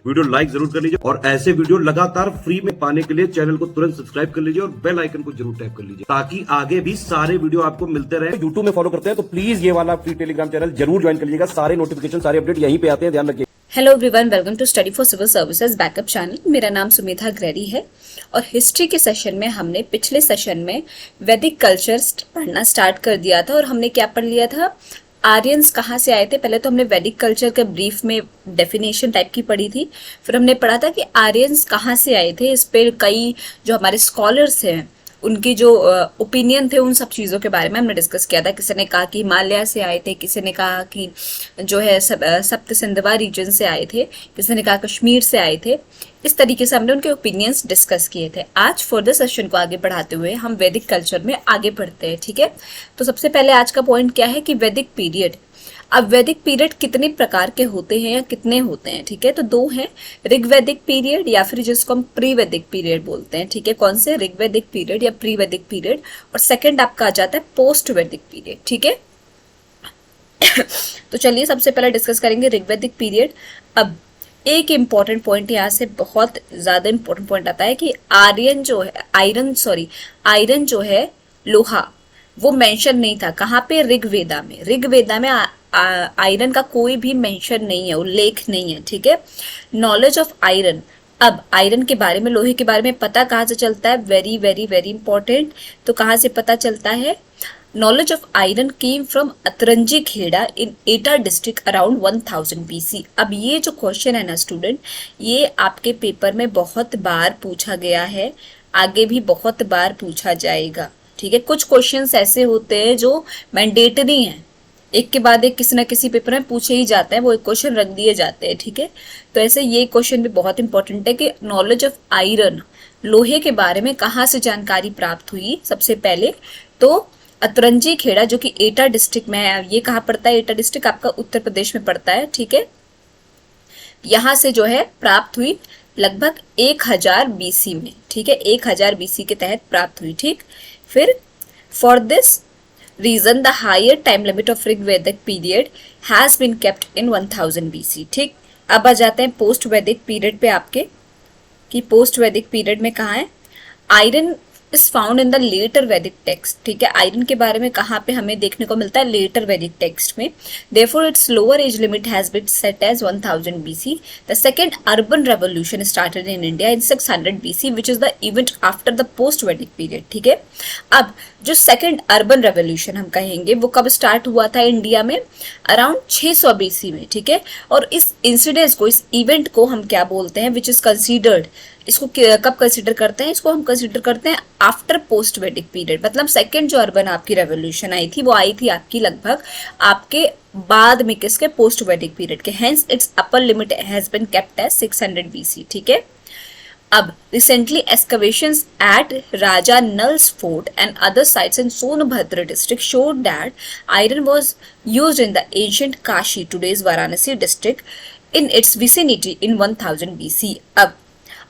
Video like जरूर कर लीजिए और ऐसे वीडियो लगातार फ्री में पाने के लिए चैनल को तुरंत सब्सक्राइब कर लीजिए और बेल आइकन को जरूर टैप कर लीजिए ताकि आगे भी सारे वीडियो आपको मिलते रहे। यूट्यूब में फॉलो करते हैं तो प्लीज ये वाला फ्री टेलीग्राम चैनल जरूर ज्वाइन कर लीजिएगा। सारे नोटिफिकेशन सारे अपडेट यहीं पे आते हैं, ध्यान रखिए। Hello everyone, welcome to study for civil services backup channel. मेरा नाम सुमिता ग्रेरी है और हिस्ट्री के सेशन में हमने पिछले सेशन में वैदिक कल्चर पढ़ना स्टार्ट कर दिया था और हमने क्या पढ़ लिया था, आर्यंस कहाँ से आए थे। पहले तो हमने वैदिक कल्चर के ब्रीफ में डेफिनेशन टाइप की पढ़ी थी, फिर हमने पढ़ा था कि आर्यंस कहाँ से आए थे। इस पर कई जो हमारे स्कॉलर्स हैं उनकी जो ओपिनियन थे उन सब चीज़ों के बारे में हमने डिस्कस किया था। किसी ने कहा कि हिमालय से आए थे, किसी ने कहा कि जो है सप्त सिंधवा रीजन से आए थे, किसी ने कहा कश्मीर से आए थे। इस तरीके से हमने उनके ओपिनियंस डिस्कस किए थे। आज फर्दर सेशन को आगे बढ़ाते हुए हम वैदिक कल्चर में आगे बढ़ते हैं, ठीक है। तो सबसे पहले आज का पॉइंट क्या है कि वैदिक पीरियड। अब वैदिक पीरियड कितने प्रकार के होते हैं या कितने होते हैं, ठीक है। तो दो हैं, ऋग्वैदिक पीरियड या फिर जिसको हम प्री वैदिक पीरियड बोलते हैं, ठीक है। कौन से, ऋग्वैदिक पीरियड या प्री वैदिक पीरियड। और सेकंड आपका आ जाता है पोस्ट वैदिक पीरियड, ठीक है। तो चलिए सबसे पहले डिस्कस करेंगे ऋग्वैदिक पीरियड। अब एक इम्पॉर्टेंट पॉइंट यहाँ से बहुत ज्यादा इम्पोर्टेंट पॉइंट आता है कि आयरन जो है लोहा, वो मेंशन नहीं था। कहाँ पे, ऋग्वेदा में। ऋग्वेदा में आयरन का कोई भी मेंशन नहीं है, उल्लेख नहीं है, ठीक है। Knowledge of iron. अब आयरन के बारे में, लोहे के बारे में पता कहाँ से चलता है, वेरी वेरी वेरी इंपॉर्टेंट। तो कहाँ से पता चलता है, knowledge of iron came from Atranjikhera in Etah district around 1000 BC। अब ये जो क्वेश्चन है ना स्टूडेंट, ये आपके पेपर में बहुत बार पूछा गया है, आगे भी बहुत बार पूछा जाएगा, ठीक है। कुछ क्वेश्चंस ऐसे होते हैं जो मैंडेटरी हैं, एक के बाद एक किसी ना किसी पेपर में पूछे ही जाते हैं, वो एक क्वेश्चन रख दिए जाते हैं, ठीक है। तो ऐसे ये क्वेश्चन भी बहुत इंपॉर्टेंट है कि नॉलेज ऑफ आयरन, लोहे के बारे में कहाँ से जानकारी प्राप्त हुई। सबसे पहले तो अतरंजी खेड़ा जो कि एटा डिस्ट्रिक्ट में है। ये कहाँ पड़ता है, एटा डिस्ट्रिक्ट आपका उत्तर प्रदेश में पड़ता है, ठीक है। यहाँ से जो है प्राप्त हुई लगभग 1000 BC में, ठीक है। 1000 BC के तहत प्राप्त हुई, ठीक। फिर for this reason the higher time limit of Rigvedic period has been kept in 1000 BC, ठीक। अब आ जाते हैं पोस्ट वैदिक पीरियड पे आपके, कि पोस्ट वैदिक पीरियड में कहाँ है। Iron is found in the later Vedic text, ठीक है। आयरन के बारे में कहाँ पे हमें देखने को मिलता है, लेटर वैदिक टेक्स्ट में। Therefore its lower age limit has been set as 1000 BC। The second urban revolution started in India in 600 BC which is the event after the post Vedic period, ठीक है। अब जो सेकंड अर्बन रेवोल्यूशन हम कहेंगे वो कब start हुआ था इंडिया में, अराउंड 600 BC में, ठीक है। और इस इंसिडेंस को, इस इवेंट को हम क्या बोलते हैं, विच इज कंसीडर्ड, इसको कब कंसीडर करते हैं, इसको हम कंसीडर करते हैं आफ्टर पोस्ट वैदिक पीरियड। मतलब सेकंड जो अर्बन आपकी रेवोल्यूशन आई थी वो आई थी आपकी लगभग आपके बाद में, किसके, पोस्ट वैदिक पीरियड के। Hence its upper limit has been kept as 600 BC, ठीक है। अब recently excavations at Raja Nal's fort and other sites in Sonbhadra district showed that iron was used in the ancient Kashi, today's Varanasi district, in its vicinity in 1000 BC। अब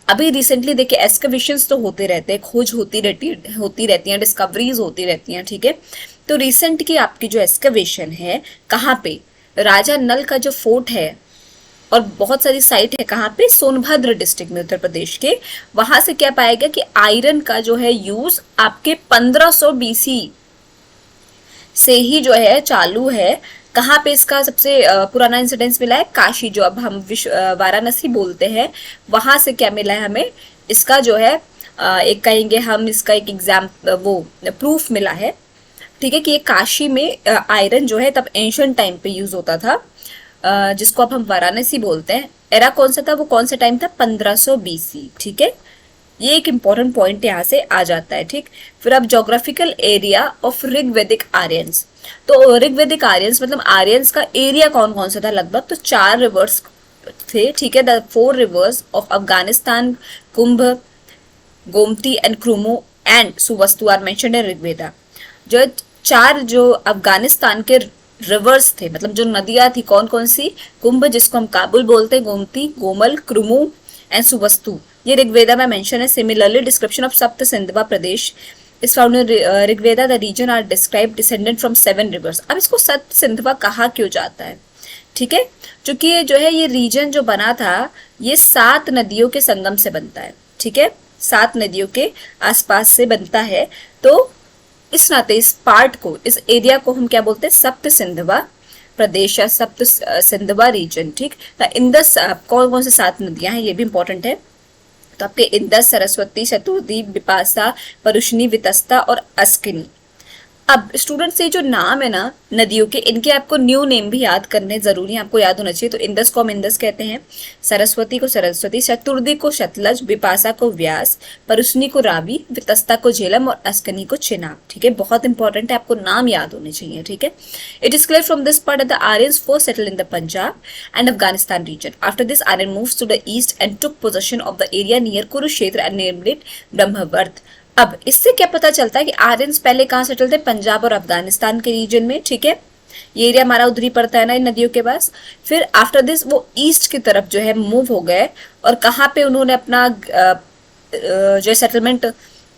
अभी recently देखिए excavations तो होते रहते हैं, खोज होती रहती हैं, डिस्कवरीज होती रहती हैं, ठीक है। तो रिसेंट की आपकी जो एक्सकवेशन है, कहाँ पे, राजा नल का जो फोर्ट है और बहुत सारी साइट है, कहाँ पे, सोनभद्र डिस्ट्रिक्ट में, उत्तर प्रदेश के। वहां से क्या पाया गया कि आयरन का जो है यूज आपके 1500 BC से ही जो है चालू है। कहाँ पे इसका सबसे पुराना इंसिडेंस मिला है, काशी, जो अब हम वाराणसी बोलते हैं, वहां से क्या मिला है हमें, इसका जो है एक कहेंगे हम, इसका एक एग्जाम वो प्रूफ मिला है, ठीक है, कि ये काशी में आयरन जो है तब एंशिएंट टाइम पे यूज होता था, जिसको अब हम वाराणसी बोलते हैं। एरा कौन सा था, वो कौन सा टाइम था, 1500 BC, ठीक है। ये एक इंपॉर्टेंट पॉइंट यहाँ से आ जाता है, ठीक। फिर अब जोग्राफिकल एरिया ऑफ ऋग्वैदिक आर्यंस। तो ऋग्वैदिक आर्यंस मतलब आर्यंस का एरिया कौन कौन सा था, लगभग तो 4 रिवर्स थे, ठीक है। The 4 rivers of Afghanistan, Kumbh, Gomti and Krumu and Suvastu are mentioned in Rigveda. जो 4 जो अफगानिस्तान के रिवर्स थे, मतलब जो नदियां थी, कौन कौन सी, कुंभ जिसको हम काबुल बोलते हैं, गोमती, गोमल, क्रुमो एंड सुवस्तु, ये ऋग्वेदा में मेंशन है। सिमिलरली डिस्क्रिप्शन ऑफ सप्त Sindhava Pradesh is found in Rigveda, the region are describe descendant from 7 rivers. अब इसको सप्त सिंधवा कहा क्यों जाता है, ठीक है, क्योंकि ये जो है ये रीजन जो बना था ये 7 नदियों के संगम से बनता है, ठीक है, 7 नदियों के आसपास से बनता है। तो इस नाते इस पार्ट को, इस एरिया को हम क्या बोलते हैं, सप्त सिंधवा प्रदेश या सप्त सिंधवा रीजन, ठीक। तो इंदस कौन कौन से 7 नदियां हैं ये भी इंपॉर्टेंट है। तो आपके इंदस, सरस्वती, शतुर्दी, बिपाशा, परुष्णी, वितस्ता और अस्किनी। अब स्टूडेंट्स ये जो नाम है ना नदियों के, इनके आपको न्यू नेम भी याद करने जरूरी है, आपको याद होना चाहिए। तो इंदस को हम इंदस कहते हैं, सरस्वती को सरस्वती, शतुर्दी को सतलज, बिपाशा को व्यास, परुष्णी को रावी, वितस्ता को झेलम और अस्कनी को चिनाब, ठीक है। बहुत इंपॉर्टेंट है, आपको नाम याद होने चाहिए, ठीक है। It is clear from this part the Aryans first settle in the Punjab and Afghanistan region. After this Aryan moves to the east and took possession of the area near Kurukshetra and named it Brahmavarta. अब इससे क्या पता चलता है कि Aryans पहले कहाँ settle थे, पंजाब और अफगानिस्तान के रीजन में, ठीक है। ये एरिया हमारा उधरी पड़ता है ना इन नदियों के पास। फिर आफ्टर दिस वो ईस्ट की तरफ जो है मूव हो गए, और कहाँ पे उन्होंने अपना जो सेटलमेंट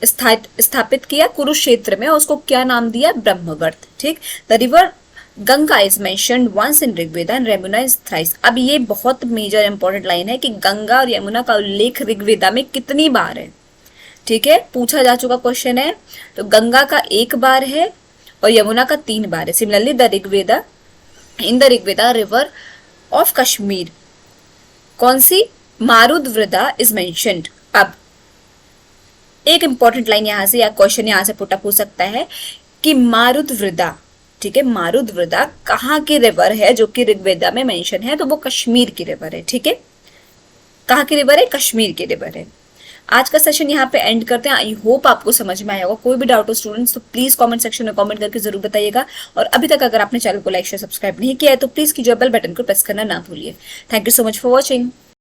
स्थापित किया, कुरुक्षेत्र में, उसको क्या नाम दिया, ब्रह्मवर्त, ठीक। The river Ganga is mentioned once in Rigveda and Yamuna is thrice. अब ये बहुत मेजर इंपॉर्टेंट लाइन है कि गंगा और यमुना का उल्लेख ऋग्वेदा में कितनी बार है, ठीक है, पूछा जा चुका क्वेश्चन है। तो गंगा का 1 बार है और यमुना का 3 बार है। Similarly in the Rigveda river of Kashmir कौन सी, मारुद्वृदा इज मेंशन्ड। अब एक इंपॉर्टेंट लाइन यहां से या क्वेश्चन यहां से पुटअप हो सकता है कि मारुद्वृदा, ठीक है, मारुद्वृदा कहाँ की रिवर है जो कि ऋग्वेदा में मेंशन है, तो वो कश्मीर की रिवर है, ठीक है। कहाँ की रिवर है, कश्मीर की रिवर है। आज का सेशन यहाँ पे एंड करते हैं। आई होप आपको समझ में आया होगा। कोई भी डाउट हो स्टूडेंट्स तो प्लीज कमेंट सेक्शन में कमेंट करके जरूर बताइएगा। और अभी तक अगर आपने चैनल को लाइक शेयर सब्सक्राइब नहीं किया है तो प्लीज कीजिए, बेल बटन को प्रेस करना ना भूलिए। Thank you so much for watching.